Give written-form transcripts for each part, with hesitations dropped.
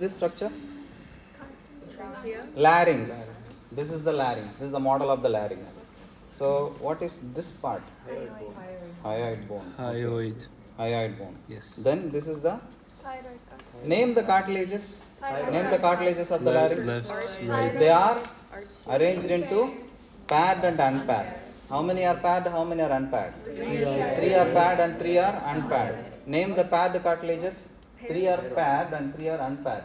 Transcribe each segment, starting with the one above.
This structure? Tracheus. Larynx. This is the larynx. This is the model of the larynx. So what is this part? Hyoid bone. Hyoid. Hyoid bone. Yes. Then this is the Thyroid cartilage. name the cartilages. Thyroid Name the cartilages of the larynx. Left, right. They are arranged into paired and unpaired. How many are paired? How many are unpaired? Three are paired and three are unpaired. Name the paired cartilages. Three are paired and three are unpaired.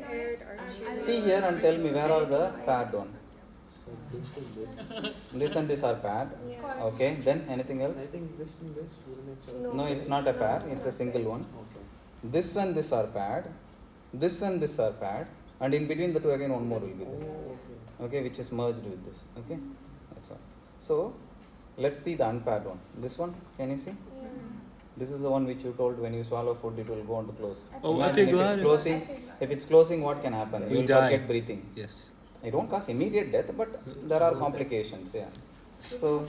Paired arterial. See here and tell me where are the paired one. This and this are paired. Yeah. Okay. Then anything else? I think this and this wouldn't it? No, it's not a pair. It's a single one. Okay. This and this are paired. This and this are paired. And in between the two again one more will be there. Oh, okay. Okay, which is merged with this. Okay, that's all. So let's see the unpaired one. This one, can you see? Yeah. This is the one which you told when you swallow food it will go on to close. Oh, Imagine if it's epiglottis. closing. If it's closing, what can happen? You You will die. forget breathing. Yes. It won't cause immediate death, but there are complications. Yeah. So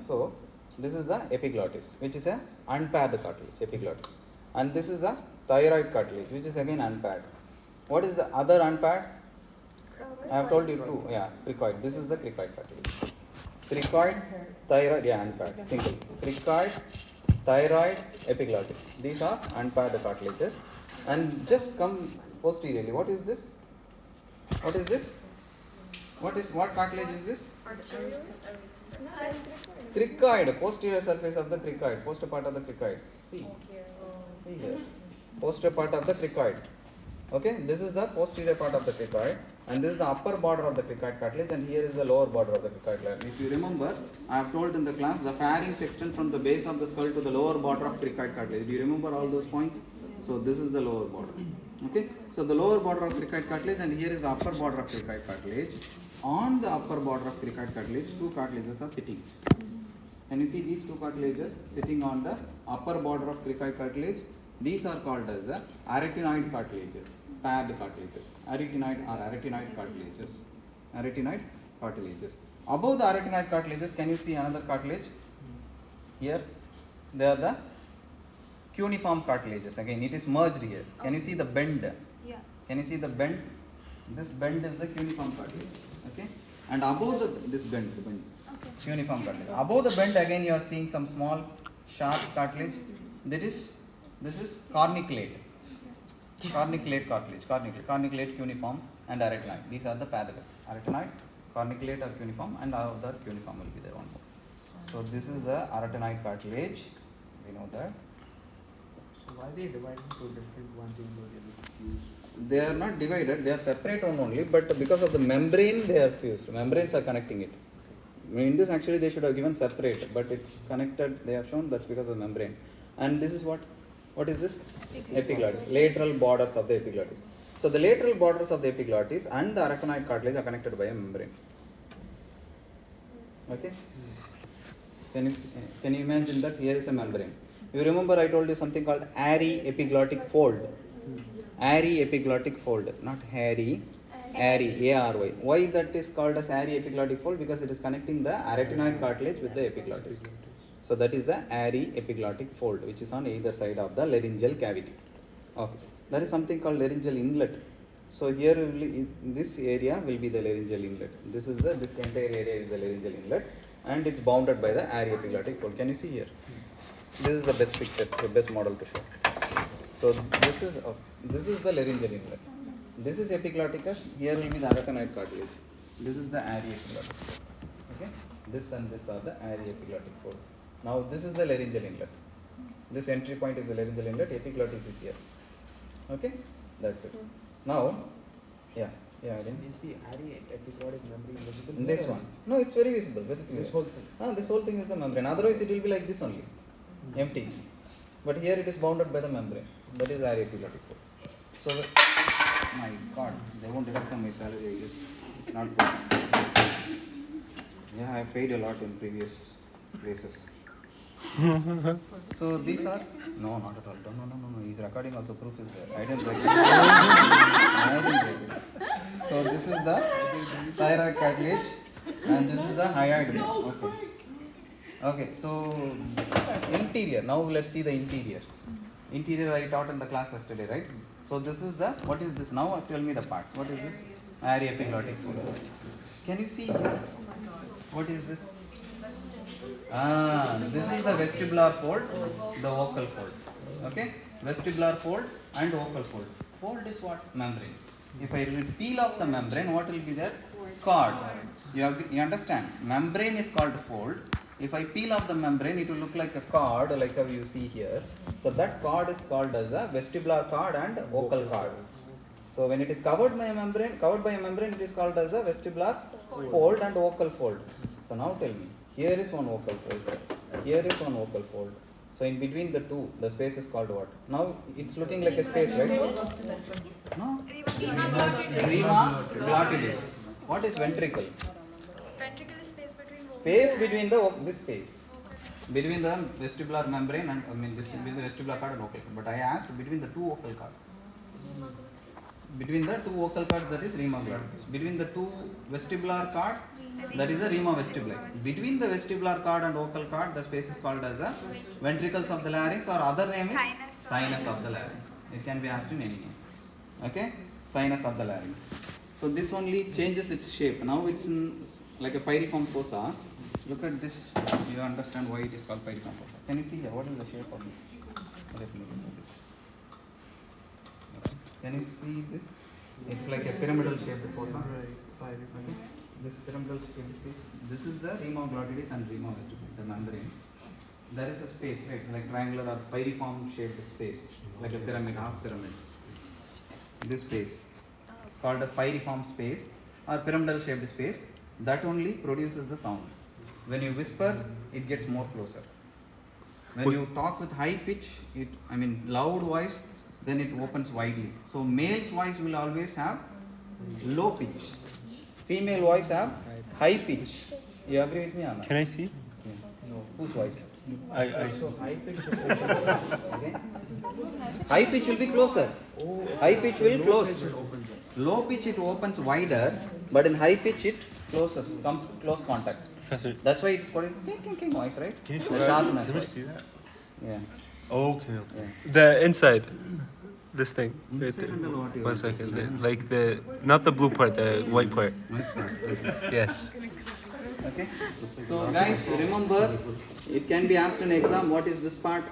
so this is the epiglottis, which is a unpaired cartilage, epiglottis, and this is the thyroid cartilage, which is again unpaired. What is the other unpaired? I have told you two. Yeah, cricoid. This is the cricoid cartilage. Cricoid, thyroid, yeah, unpaired, single. Cricoid, thyroid, epiglottis. These are unpaired cartilages. And just come posteriorly. What is this? What is this? What cartilage is this? Arterial. No, it's cricoid. Cricoid, posterior surface of the cricoid, posterior part of the cricoid. See here, posterior part of the cricoid. Okay, this is the posterior part of the cricoid, and this is the upper border of the cricoid cartilage, and here is the lower border of the cricoid cartilage. If you remember, I have told in the class the pharynx extends from the base of the skull to the lower border of cricoid cartilage. Do you remember all those points? So this is the lower border. Okay, so the lower border of cricoid cartilage, and here is the upper border of cricoid cartilage. On the upper border of cricoid cartilage, two cartilages are sitting. Can you see these two cartilages sitting on the upper border of cricoid cartilage? These are called as the arytenoid cartilages, paired cartilages. Arytenoid or arytenoid cartilages. Arytenoid cartilages. Above the arytenoid cartilages, can you see another cartilage? Here, they are the cuneiform cartilages. Again, it is merged here. Can you see the bend? Yeah. Can you see the bend? This bend is the cuneiform cartilage. Okay, and above this bend, the bend, cuneiform cartilage. Above the bend, again you are seeing some small sharp cartilage. This is cornicate. Cornicate cartilage. Cornicate, cuneiform, and arytenoid. These are the paired. Arytenoid, cornicate or cuneiform, and other cuneiform will be there one more. So this is the arytenoid cartilage. We know that. So why they divide into different ones in the fused? They are not divided, they are separate one only, but because of the membrane they are fused. Membranes are connecting it. In this actually they should have given separate, but it's connected, they have shown that's because of the membrane. And this is what? What is this? Epiglottis. Lateral borders of the epiglottis. So the lateral borders of the epiglottis and the arytenoid cartilage are connected by a membrane. Okay? Can you imagine that here is a membrane? You remember I told you something called airy epiglottic fold. Airy epiglottic fold, not hairy, airy, A-R-Y. Why that is called as airy epiglottic fold? Because it is connecting the arytenoid cartilage with the epiglottis. So that is the airy epiglottic fold, which is on either side of the laryngeal cavity. Okay, there is something called laryngeal inlet. So here this area will be the laryngeal inlet. This entire area is the laryngeal inlet, and it's bounded by the airy epiglottic fold. Can you see here? This is the best picture, the best model to show. So this is the laryngeal inlet. This is epiglotticus. Here will be the arytenoid cartilage. This is the airy epiglottis. Okay. This and this are the airy epiglottic fold. Now this is the laryngeal inlet. This entry point is the laryngeal inlet. Epiglottis is here. Okay. That's it. Now, yeah. Again. You see airy epiglottic membrane visible? This one. No, it's very visible. Very clear. This whole thing. This whole thing is the membrane. Otherwise, it will be like this only, empty. But here it is bounded by the membrane. That is airy epiglottic fold. So, my God, they won't deduct from my salary. I guess it's not good. Yeah, I paid a lot in previous places. So these are not at all. No. He's recording also. Proof is there. I didn't write it. So this is the thyroid cartilage, and this is the hyoid bone. Okay. So interior. Now let's see the interior. Interior I taught in the class yesterday, right? So this is the, what is this now? Tell me the parts. What is this? Airy epiglottic fold. Can you see here? What is this? This is the vestibular fold, the vocal fold. Okay? Vestibular fold and vocal fold. Fold is what? Membrane. If I will peel off the membrane, what will be there? Cord. You understand? Membrane is called fold. If I peel off the membrane, it will look like a cord, like how you see here. So that cord is called as a vestibular cord and vocal cord. So when it is covered by a membrane, it is called as a vestibular fold and vocal fold. So now tell me, here is one vocal fold, here is one vocal fold. So in between the two, the space is called what? Now it's looking like a space, right? No. Rima glottidis. What is ventricle? Ventricle is space between vocals. Space between this space. Between the vestibular membrane and between the vestibular cord and vocal cord. But I asked between the two vocal cords. Between the two vocal cords, that is rima glottidis. Between the two vestibular cord, that is the rima vestibuli. Between the vestibular cord and vocal cord, the space is called as a ventricles of the larynx, or other name is sinus of the larynx. It can be asked in any name. Okay? Sinus of the larynx. So this only changes its shape. Now it's in like a pyriform fossa. Look at this. You understand why it is called pyriform fossa. Can you see here? What is the shape of this? Let me look at this. Can you see this? It's like a pyramidal shaped fossa. Right. Okay. This pyramidal shaped space. This is the rima glottidis and rima vestibuli, the membrane. There is a space, right, like triangular or pyriform shaped space, like a pyramid, half pyramid. This space, called as pyriform space or pyramidal shaped space, that only produces the sound. When you whisper, it gets more closer. When you talk with high pitch, loud voice, then it opens widely. So male's voice will always have low pitch. Female voice have high pitch. You agree with me, Anna? Can I see? Yeah. No. Whose voice? I So high pitch. Okay. High pitch will be closer. High pitch will close. Low pitch it opens wider, but in high pitch it closes, comes close contact. Professor, That's why it's called king voice, right? can you The show that? sharpness Let me voice. see that. Yeah. Oh, okay, okay. Yeah. The inside, this thing. Right Inside there. under what you One want to second. see? Like not the blue part, the white part. Yes. Okay. So guys, remember, it can be asked in exam. What is this part?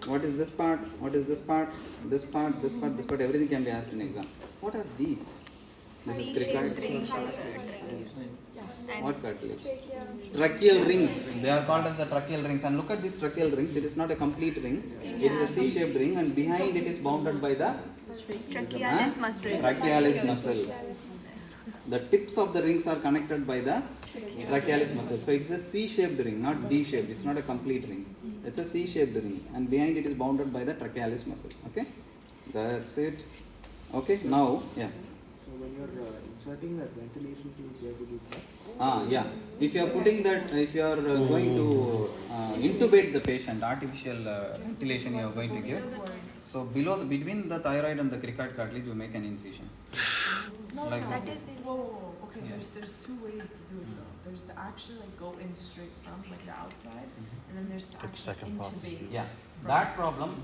What is this part? What is this part? This part, this part, this part. Everything can be asked in exam. What are these? This is cricoid. What cartilage? Tracheal rings. They are called as the tracheal rings. And look at these tracheal rings. It is not a complete ring. It is a C-shaped ring, and behind it is bounded by the Trachealis muscle. trachealis muscle. The tips of the rings are connected by the trachealis muscle. So it is a C-shaped ring, not D-shaped. It's not a complete ring. It's a C-shaped ring, and behind it is bounded by the trachealis muscle. Okay, that's it. Okay, now yeah. So when you're inserting that ventilation tube, where would you put? Yeah. If you are putting that, if you are going to intubate the patient, artificial ventilation you are going to give. So below, between the thyroid and the cricoid cartilage, you make an incision. Like That this. is Whoa, okay, Yeah. there's two ways to do it though. There's to actually like go in straight from like the outside, and then there's to Get the actually second part. intubate. Yeah. That problem,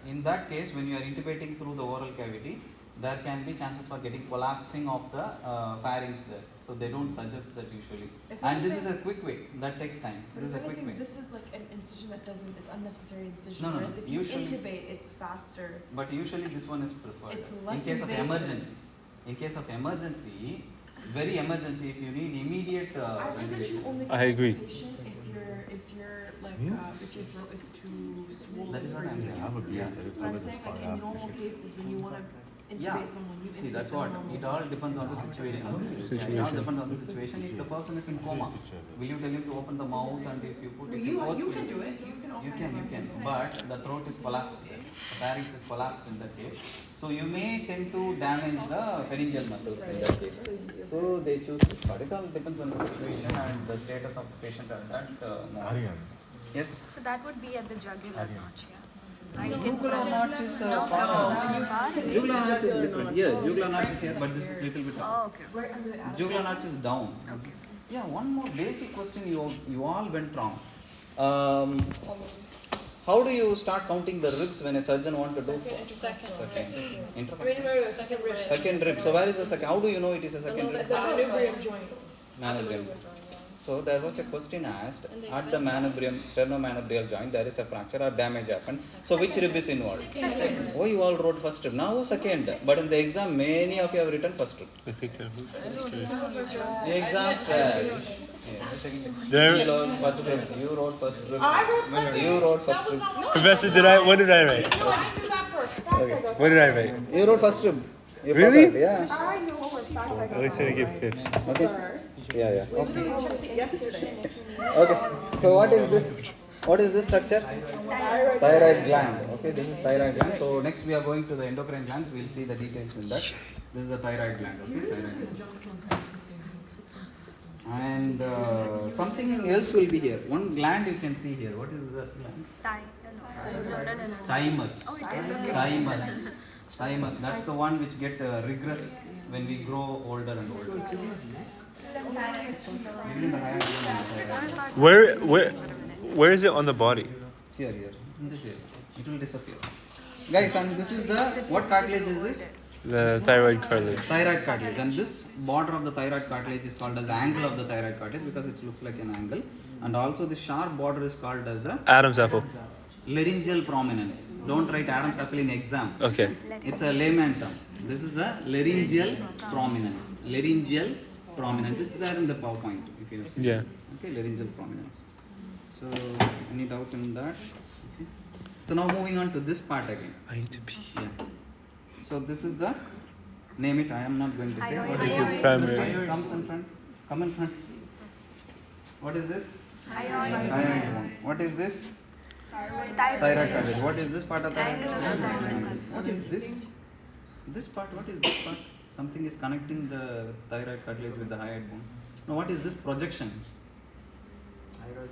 in that case, when you are intubating through the oral cavity, there can be chances for getting collapsing of the pharynx there. So they don't suggest that usually. If And this is anything- a quick way. That takes time. But This is if a quick anything, way. this is like an incision that doesn't, it's unnecessary incision. No, no, whereas no. if you Usually- intubate, it's faster. But usually this one is preferred. It's In less case of invasive. emergency. In case of emergency, very emergency, if you need immediate I heard that you ventilation. only I agree. give patient if you're like if your throat is too swollen. That is what for I'm you to saying. give would be birth. answered But I'm saying like in normal cases when you want to intubate someone, you See, intubate that's them what. normal. It all depends on the situation. Yeah, it all depends on the situation. If the person is in coma, will you tell him to open the mouth, and if you put it You force you will can you- do it. You can open You can. But the throat is collapsed there. The pharynx is collapsed in that case. So you may tend to damage the pharyngeal muscles in that case. So they choose this part. It all depends on the situation and the status of the patient at that moment. Yes? So that would be at the jugular notch, yeah. Right. Jugular notch is jugular notch is different. Here, jugular notch is here, but this is little bit up. Oh, okay. Right under the attic. Jugular notch is down. Yeah, one more basic question you all went wrong. How do you start counting the ribs when a surgeon wants to do? Second. Intervention. Second rib. Second rib. So where is the second? How do you know it is a second rib? The manubrium joint. Manubrium. So there was a question asked at the manubrium, sternomanubrial joint, there is a fracture or damage happened. So which rib is involved? Second. Oh, you all wrote first rib. Now second. But in the exam, many of you have written first rib. I think I was. The exam stress. There- You wrote first rib. You wrote first rib. I wrote second. You wrote That first was rib. not. No, Professor, what did I write? No, I do that first. What did I write? You wrote first rib. You Really? forgot, yeah. I know what fact At least I didn't get fifth. Okay. Sir. Yeah, yeah. Okay. Yesterday. Okay. So what is this? What is this structure? Thyroid gland. Okay, this is thyroid gland. So next we are going to the endocrine glands. We'll see the details in that. This is the thyroid gland. Okay, thyroid gland. And something else will be here. One gland you can see here. What is that gland? No. Thymus. Oh, it is okay. Thymus. Thymus. That's the one which get regress when we grow older and older. Even the higher Where is it on the body? here, in this area. It will disappear. Guys, and this is the, what cartilage is this? The thyroid cartilage. Thyroid cartilage. And this border of the thyroid cartilage is called as the angle of the thyroid cartilage because it looks like an angle. And also the sharp border is called as a Adam's apple. laryngeal prominence. Don't write Adam's apple in exam. Okay. It's a layman term. This is a laryngeal prominence. Laryngeal prominence. It's there in the PowerPoint if you have seen. Yeah. Okay, laryngeal prominence. So, any doubt in that? Okay. So now moving on to this part again. I need to pee. Yeah. So this is the, name it, I am not going to say. What is it? Primary. This comes in front. Come in front. What is this? Thyroid. Thyroid bone. What is this? Thyroid cartilage. What is this part of the What is this? This part, what is this part? Something is connecting the thyroid cartilage with the hyoid bone. Now what is this projection?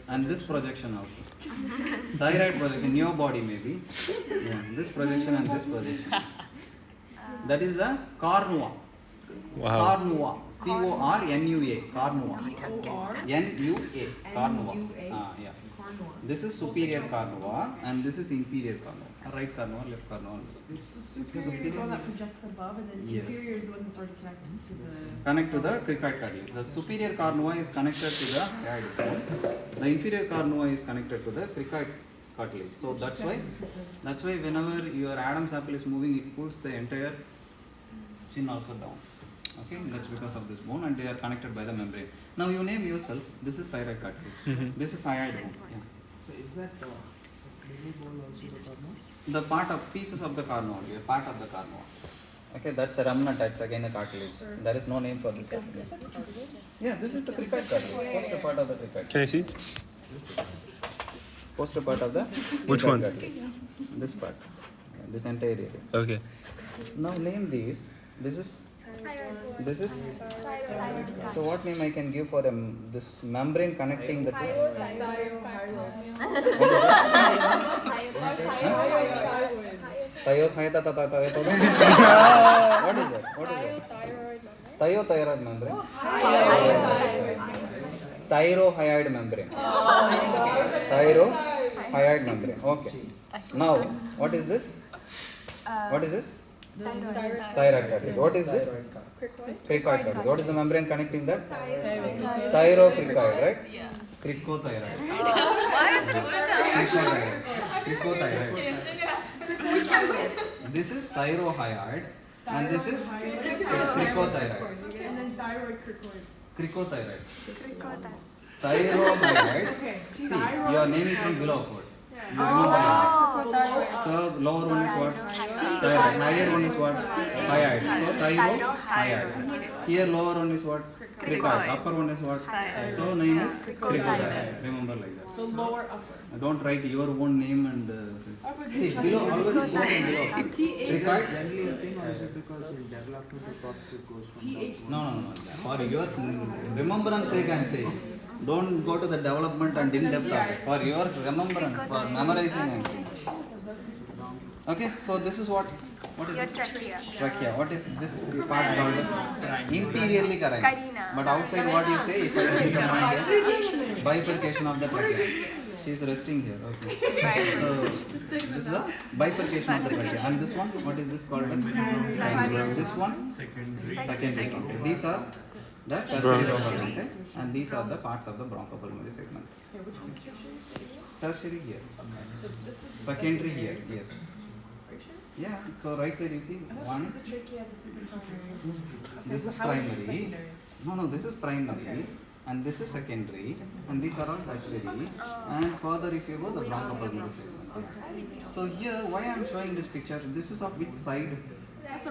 And this projection also. Thyroid projection in your body maybe. Yeah, this projection and this projection. That is the cornua. Wow. Cornua. C-O-R-N-U-A. Cornua. N-U-A. Cornua. Yeah. This is superior cornua and this is inferior cornua. Right cornua, left cornua. Superior is the one that projects above, and then Yes. inferior is the one that's already connected to the. Connect to the cricoid cartilage. The superior cornua is connected to the hyoid bone. The inferior cornua is connected to the cricoid cartilage. So that's why whenever your Adam's apple is moving, it pulls the entire chin also down. Okay, that's because of this bone, and they are connected by the membrane. Now you name yourself. This is thyroid cartilage. This is hyoid bone. Yeah. So is that kidney bone also the cornea? The part of pieces of the cornua, only, a part of the cornua. Okay, that's a remnant. That's again a cartilage. There is no name for this cartilage. Yeah, this is the cricoid cartilage. Posterior part of the cricoid. Can I see? Posterior part of the Which cricoid one? cartilage. This part. Yeah, this entire area. Okay. Now name these. This is. So what name I can give for this membrane connecting the two? What is that? Thiothyroid membrane. Thyrohyoid membrane. Thyrohyoid membrane. Okay. Now, what is this? What is this? Thyroid cartilage. What is this? Cricoid cartilage. What is the membrane connecting that? Thyrocricoid, right? Yeah. Cricothyroid. Why is it Cricothyroid. This is thyrohyoid and this is cricothyroid. And then thyroid cricoid. Cricothyroid. Cricothyroid. Thyrohyoid. Okay. See, you are naming from below upward. You remember it. So lower one is what? Thyroid. Higher one is what? Thyroid. So thyrohyoid. Here lower one is what? Cricoid. Upper one is what? So name is cricothyroid. Remember like that. So lower upper. Don't write your own name and see below, always go from below. Cricoid. Generally, I think also because in developmental process it goes from down to No. For your remembrance sake I am saying. Don't go to the development and in-depth of it. For your remembrance, for memorizing I am saying. Okay, so this is what? What is Your this? trachea. Trachea. What is this part called as? Interiorly carina. Carina. But outside what you say? If I can combine bifurcation of the trachea. She is resting here. Okay. So this is the bifurcation of the trachea. And this one, what is this called as? Primary. This one, secondary. Okay. These are the tertiary bronchopulmonary, and these are the parts of the bronchopulmonary segment. Okay, which one's tertiary? Tertiary here. So this is the Secondary here. Yes. Are you sure? Yeah. So right side you see I thought one. this is the trachea, this is the primary. Okay, This so is how is this primary. secondary? No, this is primary, Okay. and this is secondary, and these are all tertiary. And further, if you go, the bronchopulmonary segment. So here, why I am showing this picture? This is of which side? Right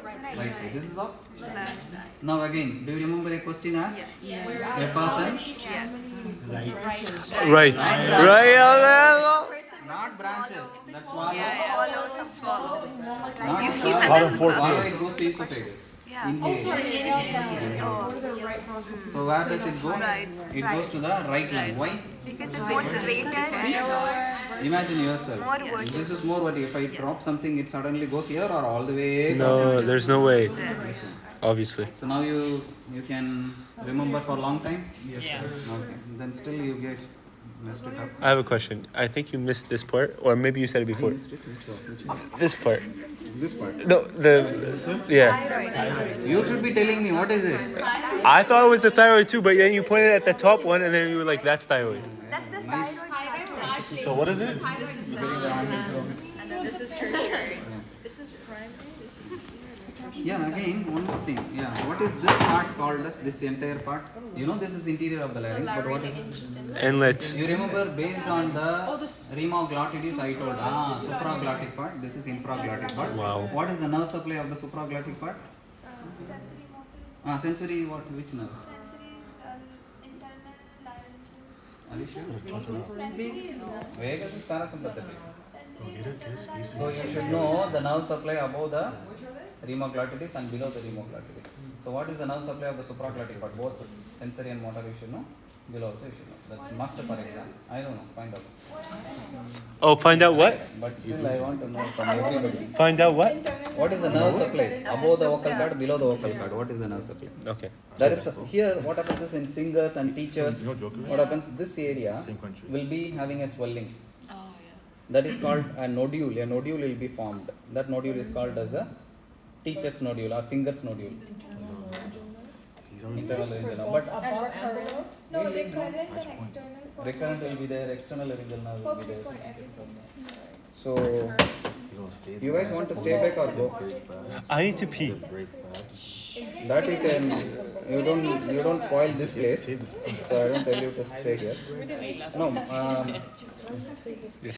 side. This is of Left side. now again. Do you remember a question asked? Yes. A person, Yes. Right. Right. not branches. That's swallow. Swallow, some swallow. Not He's swallow. an Swallow, it goes to esophagus. Yeah. Inhale. Go to the right bronchus. So where does it go? Right. It goes to the right lung. Why? Because it's more straighter and Imagine yourself. more vertical. This is more vertical. If I drop something, it suddenly goes here or all the way. No, there's no way. Obviously. So now you can remember for a long time? Yes. Okay. Then still you guys messed it up. I have a question. I think you missed this part, or maybe you said it before. This part. This part. No, yeah. You should be telling me what is this? I thought it was the thyroid too, but then you pointed at the top one, and then you were like, "That's thyroid." That's the thyroid. So what is it? And then this is tertiary. This is primary, this is Yeah, again, one more thing. Yeah, what is this part called as this entire part? You know, this is interior of the larynx, but what is? Inlet. You remember based on the remoglottitis I told, supraglottic part, this is infraglottic part. Wow. What is the nerve supply of the supraglottic part? Sensory motor. Sensory what? Which nerve? Sensory is internal laryngeal. Are you sure? Sensory is Vagus is parasympathetic. So you should know the nerve supply above the remoglottitis and below the remoglottitis. So what is the nerve supply of the supraglottic part? Both sensory and motor you should know. Below also you should know. That's must for exam. I don't know. Find out. Oh, find out what? But still I want to know from everybody. Find out what? What is the nerve supply? Above the vocal cord, below the vocal cord. What is the nerve supply? Okay. That is here. What happens is in singers and teachers. What happens? This area will be having a swelling. That is called a nodule. A nodule will be formed. That nodule is called as a teacher's nodule or singer's nodule. Internal laryngeal. But above envelopes. no recurrent and external. For recurrent will be there. External laryngeal nerve will be there. for everything. So you guys want to stay back or go? I need to pee. That you can. You don't spoil this place. So I don't tell you to stay here. No.